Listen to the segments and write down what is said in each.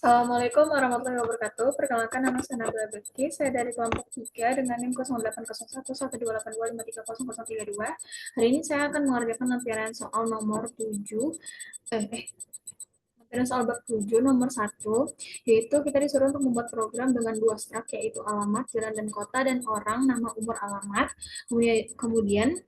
Assalamualaikum warahmatullahi wabarakatuh. Perkenalkan, nama saya Nabila Bekti. Saya dari kelompok 3 dengan NIM 08011282530032. Hari ini saya akan mengerjakan lampiran soal nomor 7, lampiran soal bab 7 nomor 1, yaitu kita disuruh untuk membuat program dengan dua strak, yaitu alamat, jalan dan kota, dan orang, nama, umur, alamat. Kemudian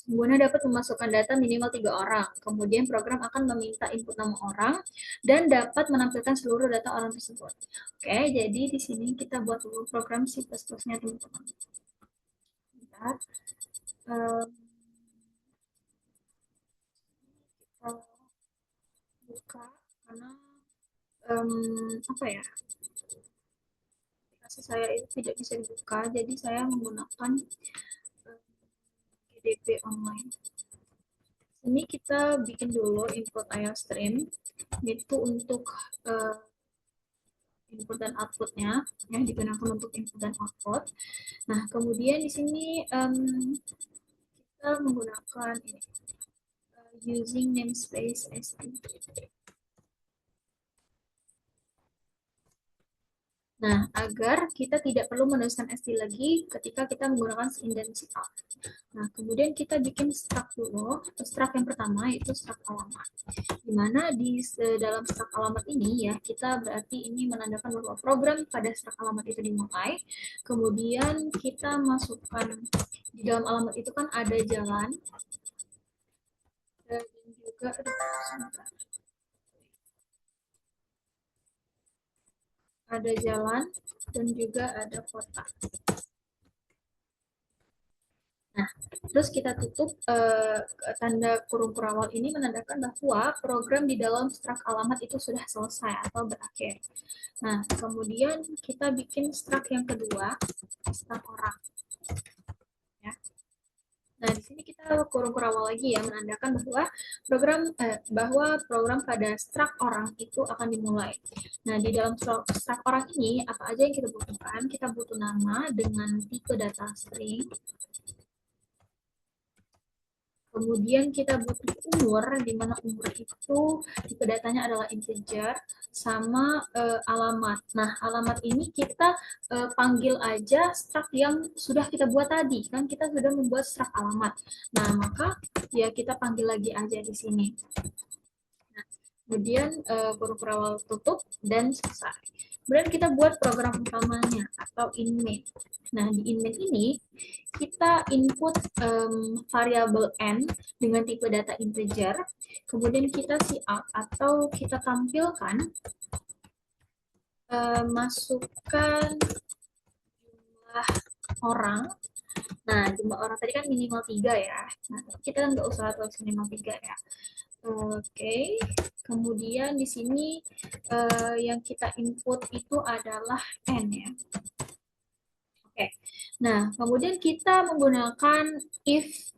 pengguna dapat memasukkan data minimal 3 orang. Kemudian program akan meminta input nama orang dan dapat menampilkan seluruh data orang tersebut. Oke, jadi di sini kita buat dulu program C++-nya teman-teman. Bentar. Kita buka karena apa ya? Aplikasi saya itu tidak bisa dibuka, jadi saya menggunakan GDP online. Ini kita bikin dulu input IOStream itu untuk input dan outputnya, yang digunakan untuk input dan output. Nah, kemudian di sini kita menggunakan ini, using namespace st. Nah, agar kita tidak perlu menuliskan st lagi ketika kita menggunakan in dan cout. Nah, kemudian kita bikin struct dulu. Struct yang pertama yaitu struct alamat. Di mana di dalam struct alamat ini ya, kita berarti ini menandakan bahwa program pada struct alamat itu dimulai. Kemudian kita masukkan di dalam alamat itu kan ada jalan dan juga ada jalan dan juga ada kota. Nah, terus kita tutup tanda kurung kurawal ini menandakan bahwa program di dalam struct alamat itu sudah selesai atau berakhir. Nah, kemudian kita bikin struct yang kedua, struct orang. Ya. Nah, di sini kita kurung kurawal lagi ya, menandakan bahwa program pada struct orang itu akan dimulai. Nah, di dalam struct orang ini apa aja yang kita butuhkan? Kita butuh nama dengan tipe data string. Kemudian kita butuh umur, di mana umur itu tipe datanya adalah integer, sama alamat. Nah, alamat ini kita panggil aja struct yang sudah kita buat tadi, kan kita sudah membuat struct alamat. Nah, maka ya kita panggil lagi aja di sini. Nah, kemudian kurung kurawal tutup dan selesai. Kemudian kita buat program utamanya atau inmain. Nah, di inmain ini kita input variabel n dengan tipe data integer, kemudian kita cout atau kita tampilkan masukkan jumlah orang. Nah, jumlah orang tadi kan minimal 3 ya. Nah, kita nggak usah tulis minimal 3 ya. Oke, kemudian di sini yang kita input itu adalah n ya. Oke, nah kemudian kita menggunakan if.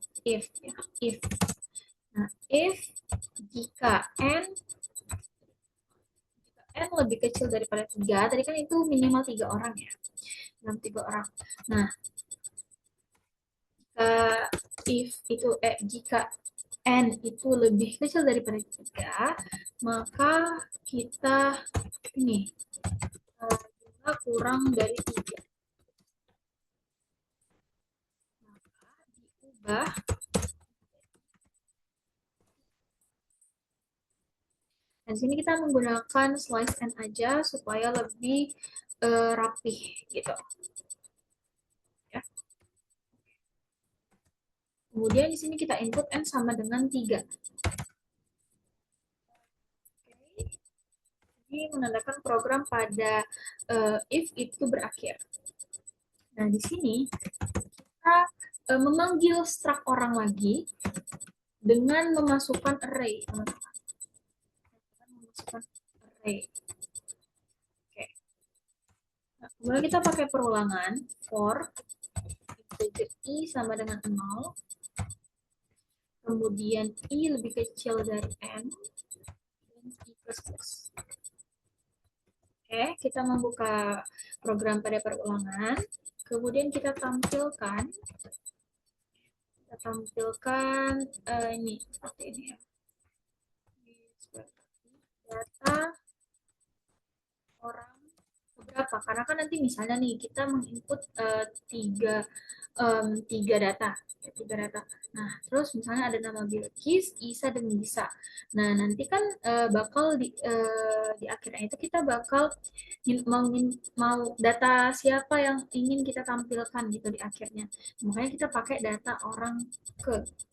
Nah, if jika n lebih kecil daripada 3, tadi kan itu minimal 3 orang ya. 3 orang. Nah, jika n itu lebih kecil daripada 3, maka kita ini jumlah kurang dari 3. Maka diubah dan sini kita menggunakan slice n aja supaya lebih rapih gitu. Ya. Kemudian di sini kita input n sama dengan 3. Ini menandakan program pada if itu berakhir. Nah, di sini kita memanggil struct orang lagi dengan memasukkan array, teman-teman. Memasukkan array. Oke. Nah, kemudian kita pakai perulangan for integer i sama dengan 0. Kemudian i lebih kecil dari n dan i plus plus. Oke, kita membuka program pada perulangan. Kemudian kita tampilkan ini seperti ini ya. Data Karena kan nanti misalnya nih kita menginput tiga data, tiga data. Nah, terus misalnya ada nama Bilqis, Isa, dan Bisa. Nah, nanti kan bakal di akhirnya itu kita bakal mau data siapa yang ingin kita tampilkan gitu di akhirnya. Makanya kita pakai data orang ke gitu.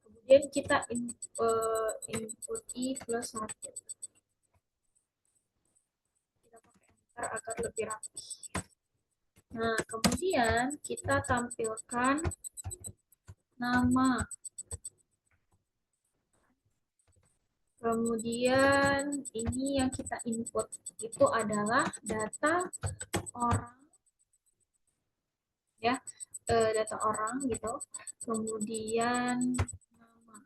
Kemudian kita input i plus 1. Kita pakai enter agar lebih rapi. Nah, kemudian kita tampilkan nama. Kemudian ini yang kita input itu adalah data orang, ya, data orang gitu. Kemudian nama.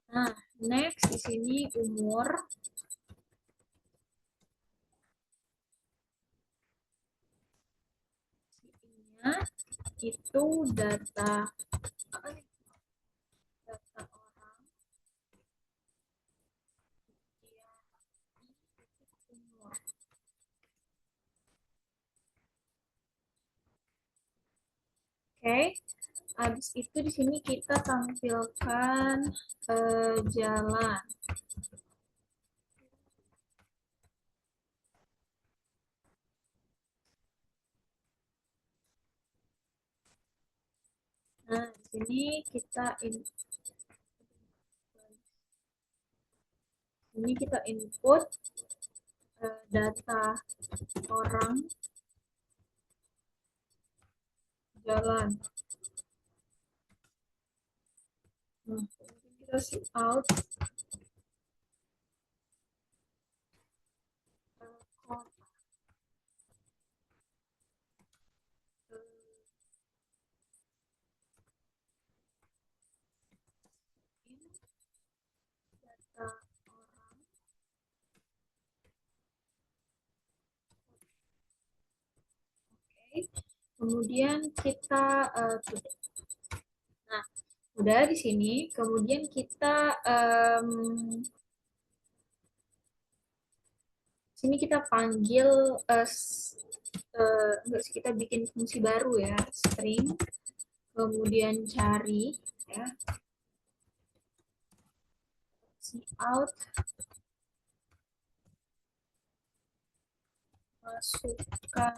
Nah, next di sini umur. Nya itu data data orang yang umur. Oke, habis itu di sini kita tampilkan jalan. Nah, di sini kita input data orang jalan. Nah, kita see out kota. Ini data orang. Oke. Kemudian kita nah, udah di sini. Kemudian kita sini kita panggil enggak sih, kita bikin fungsi baru ya, string, kemudian cari ya, out, masukkan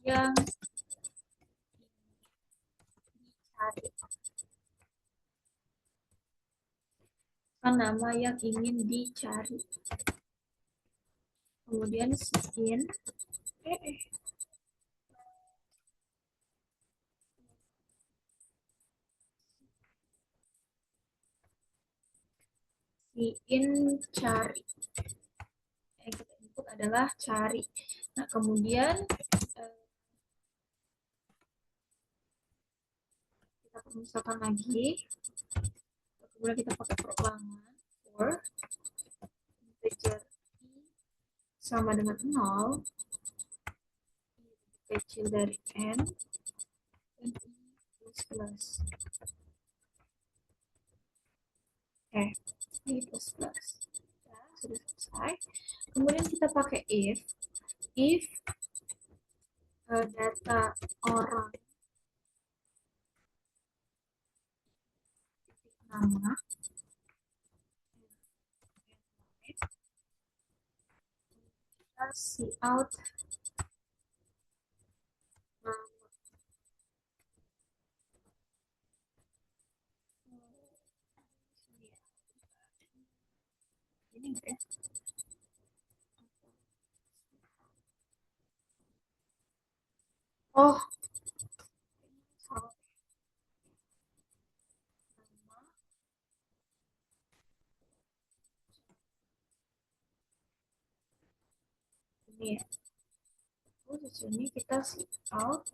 yang dicari, kan nama yang ingin dicari. Kemudian in in cari. Yang kita input adalah cari. Nah, kemudian kita misalkan lagi, kemudian kita pakai perulangan for integer i sama dengan 0, kecil dari n, dan i plus. I plus plus. Ya, sudah selesai. Kemudian kita pakai if data orang nama kita see out nama. Ini enggak ya? Oh, salah. Nama ini ya. Terus di sini kita see out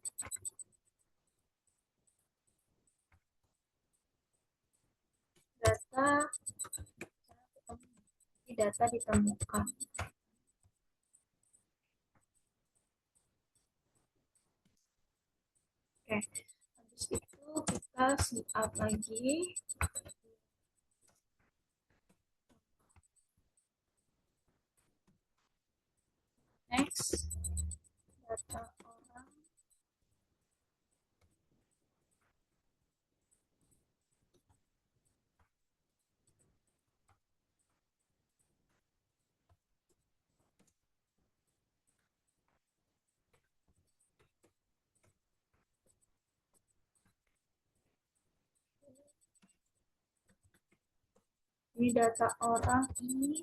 data data ditemukan. Oke, habis itu kita see out lagi next data orang. Ini data orang ini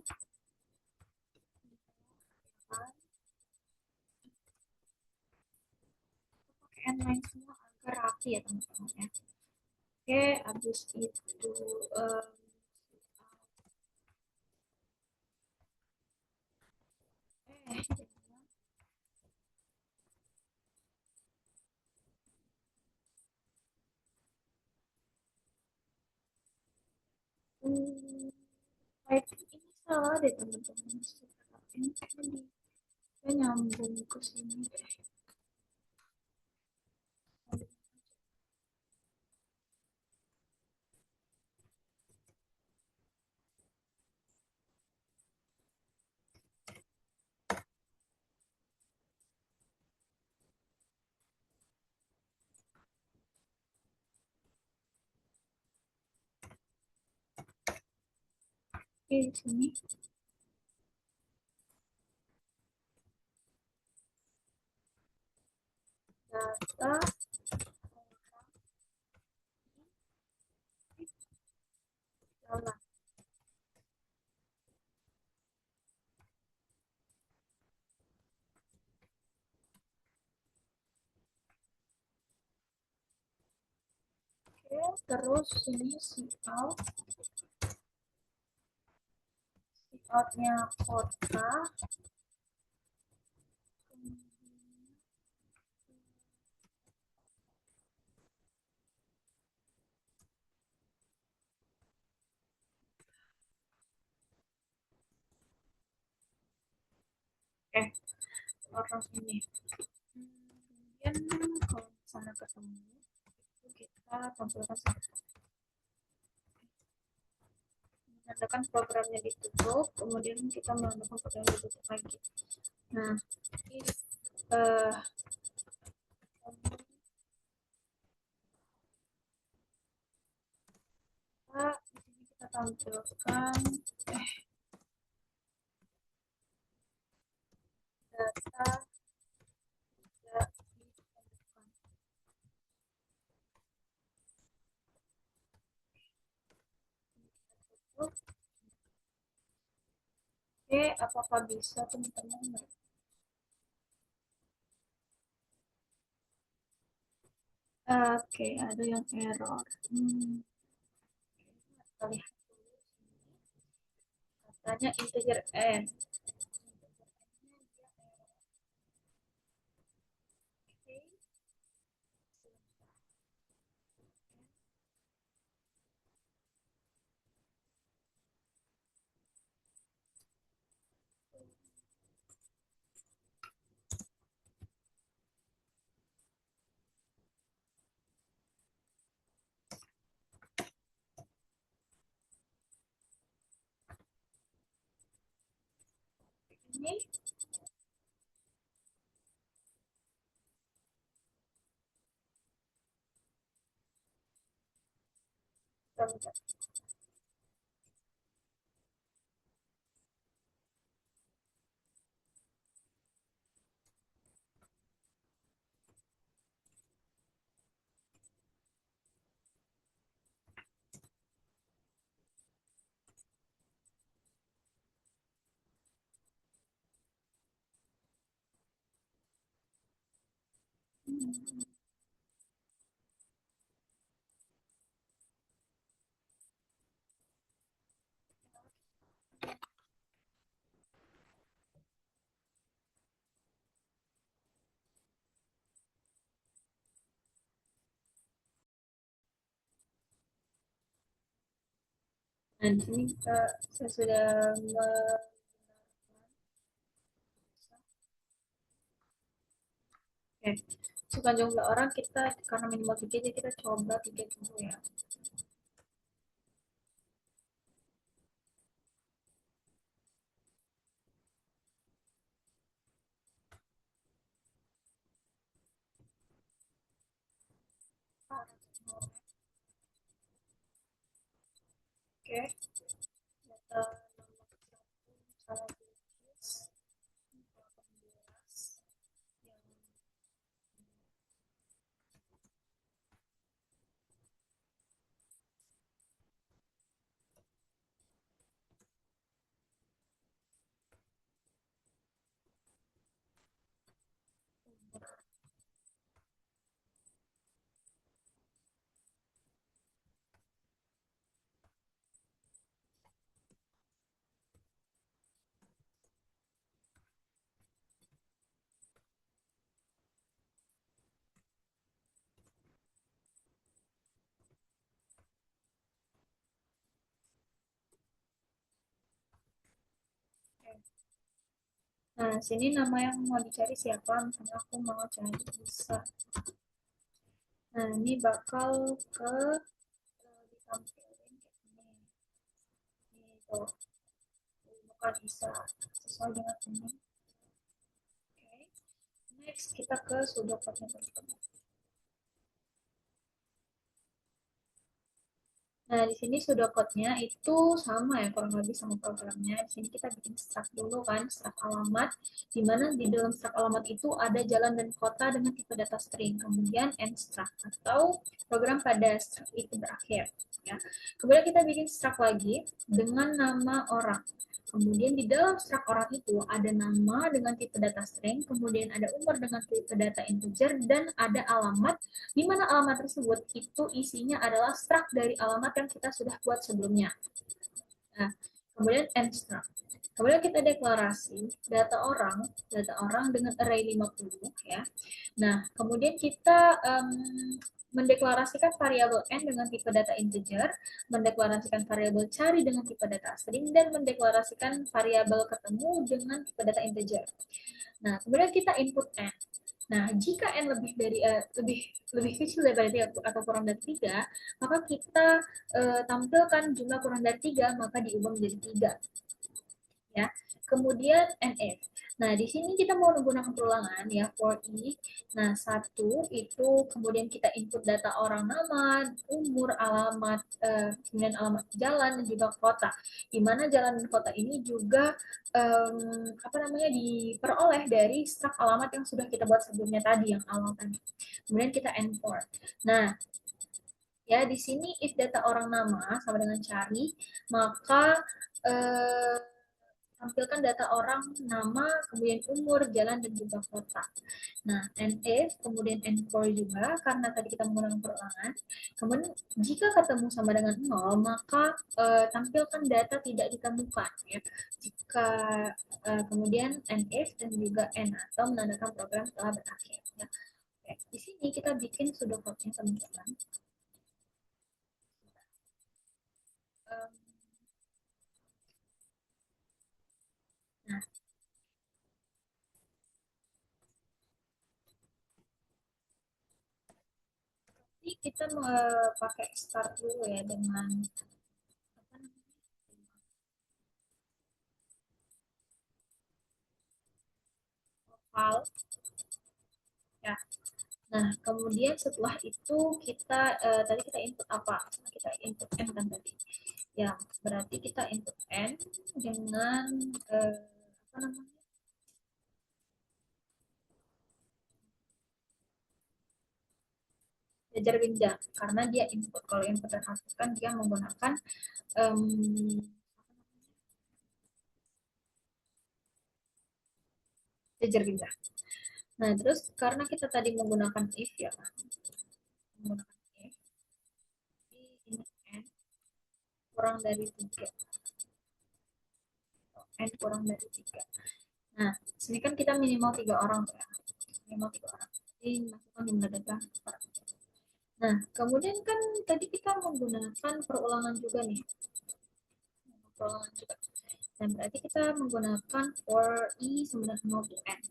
kan pakai inline semua agar rapi ya teman-teman ya. Oke, habis itu eh hmm, ini salah deh teman-teman. Ini saya nyambung ke sini deh. Oke, di sini data jalan. Oke, terus ini si out, si outnya kota. Eh, orang ini. Kemudian kalau misalnya ketemu, itu kita tampilkan menandakan programnya ditutup, kemudian kita menandakan programnya ditutup lagi. Nah, ini uh, di sini kita tampilkan data tidak ditemukan. Oke, apakah bisa teman-teman? Oke, ada yang error. Kita lihat katanya integer n. Ini bentar. Nah, di sini saya sudah Oke, suka jumlah orang kita karena minimal 3 jadi kita coba 3 dulu ya. Nah, sini nama yang mau dicari siapa? Misalnya aku mau cari bisa. Nah, ini bakal ke ditampilin kayak gini. Ini tuh, bukan bisa sesuai dengan ini. Oke. Next, kita ke pseudocode-nya teman-teman. Nah, di sini pseudocode-nya itu sama ya, kurang lebih sama programnya. Di sini kita bikin struct dulu kan, struct alamat, di mana di dalam struct alamat itu ada jalan dan kota dengan tipe data string, kemudian end struct, atau program pada struct itu berakhir. Ya. Kemudian kita bikin struct lagi dengan nama orang. Kemudian di dalam struct orang itu ada nama dengan tipe data string, kemudian ada umur dengan tipe data integer, dan ada alamat di mana alamat tersebut itu isinya adalah struct dari alamat yang kita sudah buat sebelumnya. Nah, kemudian end struct. Kemudian kita deklarasi data orang dengan array 50 ya. Nah, kemudian kita mendeklarasikan variabel n dengan tipe data integer, mendeklarasikan variabel cari dengan tipe data string, dan mendeklarasikan variabel ketemu dengan tipe data integer. Nah, kemudian kita input n. Nah, jika n lebih dari lebih kecil daripada 3 atau kurang dari 3, maka kita tampilkan jumlah kurang dari 3, maka diubah menjadi 3. Ya. Kemudian NF. Nah, di sini kita mau menggunakan perulangan ya for i. Nah, satu itu kemudian kita input data orang, nama, umur, alamat, kemudian alamat jalan dan juga kota. Di mana jalan dan kota ini juga apa namanya diperoleh dari struct alamat yang sudah kita buat sebelumnya tadi yang awal tadi. Kemudian kita import. Nah, ya di sini if data orang nama sama dengan cari, maka eh, tampilkan data orang, nama, kemudian umur, jalan, dan juga kota. Nah, NF, kemudian N4 juga, karena tadi kita menggunakan perulangan. Kemudian, jika ketemu sama dengan 0, maka tampilkan data tidak ditemukan. Ya. Jika kemudian NF dan juga N, atau menandakan program telah berakhir. Ya. Oke, di sini kita bikin pseudocode-nya teman-teman. Um, Nah, jadi kita pakai start dulu ya dengan apa namanya? File ya. Nah, kemudian setelah itu kita tadi kita input apa? Kita input n kan tadi. Ya, berarti kita input n dengan apa namanya? Jajar pindah karena dia input. Kalau input dan output kan dia menggunakan um, jajar pindah. Nah, terus karena kita tadi menggunakan if ya, menggunakan if ini n kurang dari 3, n kurang dari 3. Nah, sini kan kita minimal 3 orang ya. Minimal 3 orang. Jadi masukkan jumlah data. Nah, kemudian kan tadi kita menggunakan perulangan juga nih. Perulangan juga. Dan berarti kita menggunakan for i sama dengan 0 to n.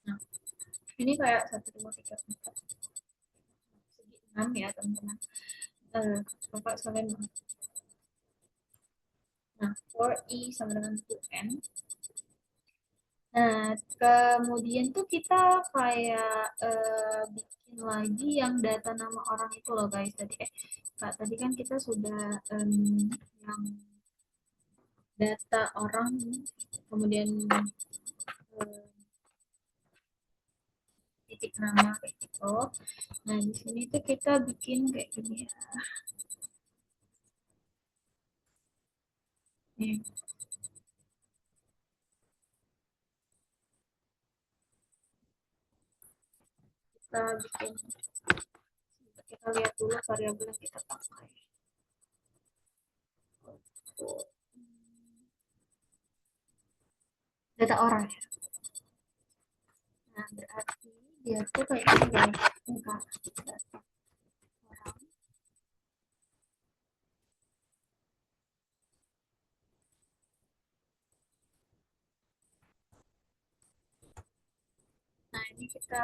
Nah, ini kayak 1, 2, 3, 4. Segi 6 ya, teman-teman. Bapak sekalian. Nah, for i sama dengan 2n. Nah, kemudian tuh kita kayak bikin lagi yang data nama orang itu loh guys. Tadi Kak, tadi kan kita sudah yang data orang, kemudian eh, titik nama kayak gitu. Nah, di sini tuh kita bikin kayak gini ya. Nih, kita bikin, kita lihat dulu variabel yang kita pakai. data orang ya. Nah, berarti dia tuh kayak gini guys. Ini kan data orang. Nah, ini kita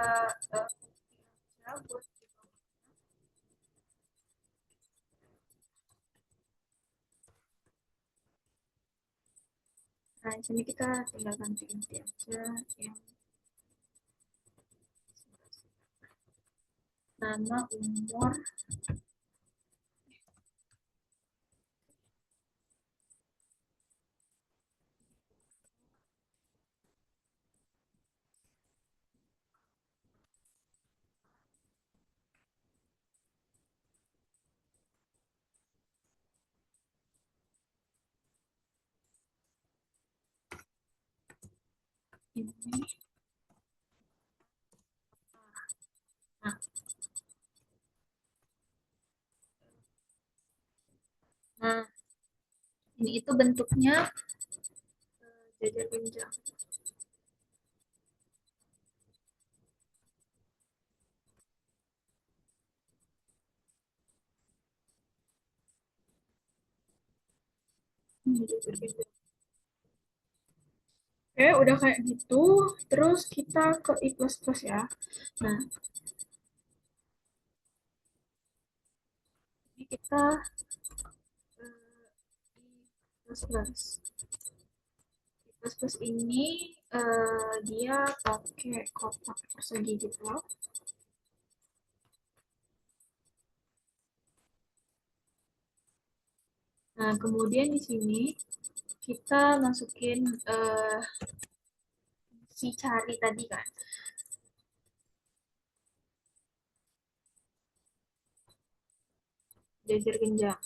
buat. Nah, di sini kita tinggal ganti aja yang nama, umur. Ini. Nah, nah, ini itu bentuknya jajar genjang. Ini jajar genjang. Oke, udah kayak gitu. Terus kita ke I++ ya. Nah, ini kita I++. I++ ini dia pakai kotak persegi gitu loh. Nah, kemudian di sini kita masukin si cari tadi kan. Jajar genjang.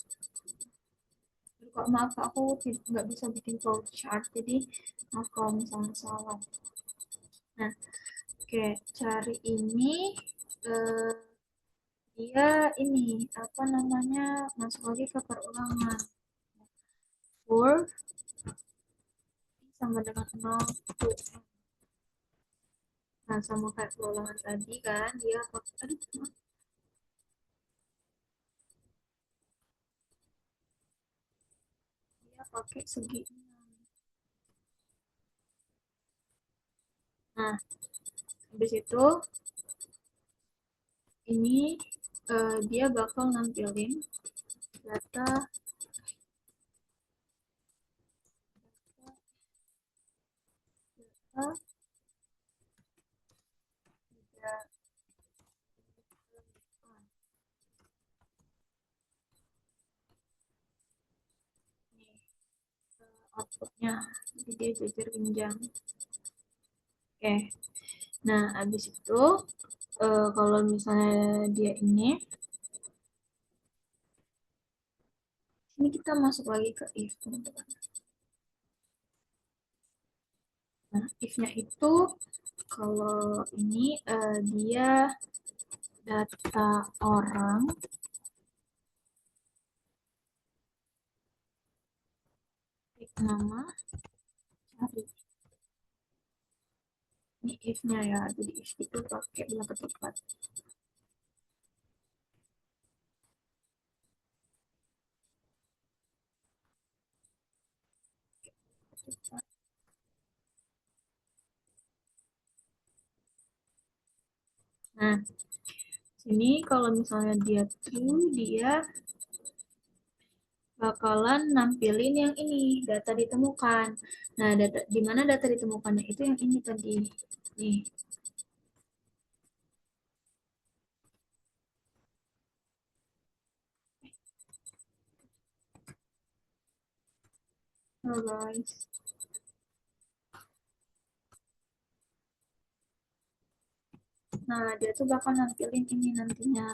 Kok maaf aku nggak bisa bikin flowchart, jadi maaf kalau misalnya salah. Nah, oke, cari ini eh, dia ini apa namanya masuk lagi ke perulangan for sama dengan 0 to n. Nah, sama kayak perulangan tadi kan dia pakai aduh, dia pakai segi 6. Nah, habis itu ini dia bakal nampilin data data tidak nih outputnya, jadi dia jajar genjang. Oke, nah habis itu kalau misalnya dia ini kita masuk lagi ke if teman-teman. Nah, if-nya itu kalau ini dia data orang klik nama cari. Ini if-nya ya, jadi if itu pakai bilang ketupat. Nah, sini kalau misalnya dia true, dia bakalan nampilin yang ini, data ditemukan. Nah, data di mana data ditemukannya itu yang ini tadi. Nih. Halo guys. Nah, dia tuh bakal nampilin ini nantinya.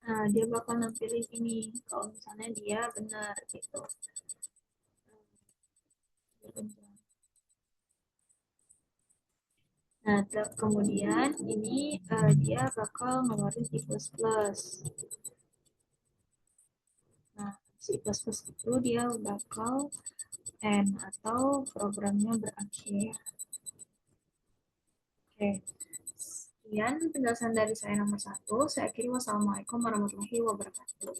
Nah, dia bakal nampilin ini kalau misalnya dia benar gitu. Nah, kemudian ini dia bakal ngeluarin I++. C++ itu dia bakal end atau programnya berakhir. Oke, sekian penjelasan dari saya nomor 1. Saya akhiri. Wassalamualaikum warahmatullahi wabarakatuh.